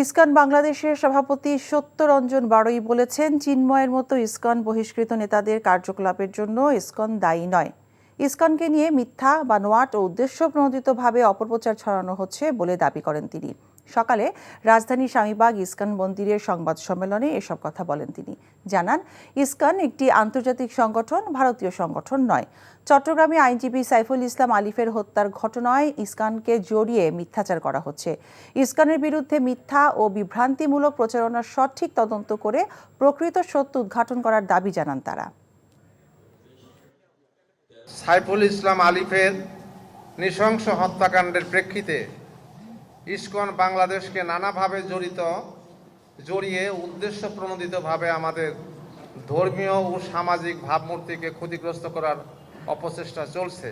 ISKCON বাংলাদেশের সভাপতি সত্যরঞ্জন বাড়ই বলেছেন, চিন্ময়ের মতো ইসকন বহিষ্কৃত নেতাদের কার্যকলাপের জন্য ইসকন দায়ী নয়। ইসকনকে নিয়ে মিথ্যা, বানোয়াট ও উদ্দেশ্যপ্রণোদিতভাবে অপপ্রচার ছড়ানো হচ্ছে বলে দাবি করেন তিনি। সকালে রাজধানী স্বামীবাগ ইসকন মন্দিরের সংবাদ সম্মেলনে এসব কথা বলেন তিনি। জানান, ইসকন একটি আন্তর্জাতিক সংগঠন, ভারতীয় সংগঠন নয়। চট্টগ্রামে আইনজীবী সাইফুল ইসলাম আলিফের হত্যার ঘটনায় ইসকনকে জড়িয়ে মিথ্যাচার করা হচ্ছে। ইসকনের বিরুদ্ধে মিথ্যা ও বিভ্রান্তিমূলক প্রচারণার সঠিক তদন্ত করে প্রকৃত সত্য উদ্ঘাটন করার দাবি জানান তারা। সাইফুল ইসলাম আলিফের নৃশংস হত্যাকাণ্ডের প্রেক্ষিতে ইসকন বাংলাদেশকে নানাভাবে জড়িয়ে উদ্দেশ্যপ্রণোদিতভাবে আমাদের ধর্মীয় ও সামাজিক ভাবমূর্তিকে ক্ষতিগ্রস্ত করার অপচেষ্টা চলছে।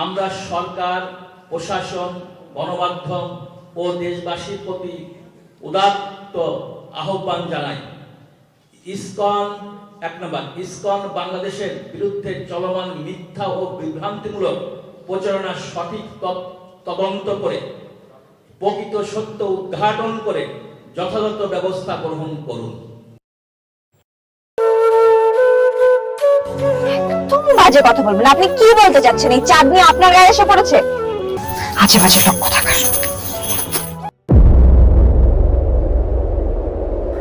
আমরা সরকার, প্রশাসন, গণমাধ্যম ও দেশবাসীর প্রতি উদাত্ত আহ্বান জানাই। ইসকন বাংলাদেশের বিরুদ্ধে চলমান মিথ্যা ও বিভ্রান্তিমূলক প্রচারণার সঠিক তদন্ত করে প্রকৃত সত্য উদ্ঘাটন করে যথাযথ ব্যবস্থা গ্রহণ করুন। একদম বাজে কথা বলবেন। আপনি কি বলতে চাচ্ছেন? এই চাঁদনি আপনার গায়ে এসে পড়েছে? আজে বাজে লোক কোথাকার।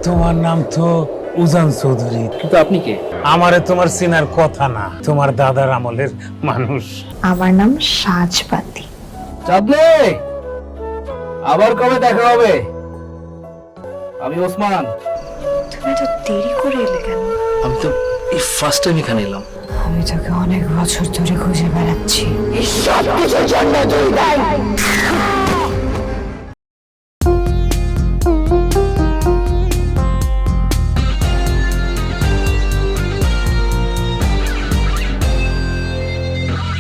তোমার নাম তো উজান চৌধুরী, কিন্তু আপনি কে? আমারে তোমার চেনার কথা না, তোমার দাদার আমলের মানুষ। আমার নাম সাজবাতি। চাঁদনি, আবার কবে দেখা হবে? আমি ওসমান। তুমি তো দেরি করে এলে কেন? আমি তো এই ফার্স্ট টাইম এখানে এলাম। আমি তোকে অনেক বছর ধরে খুঁজে বেড়াচ্ছি। এই সব কিছুর জন্য তুই দায়ী।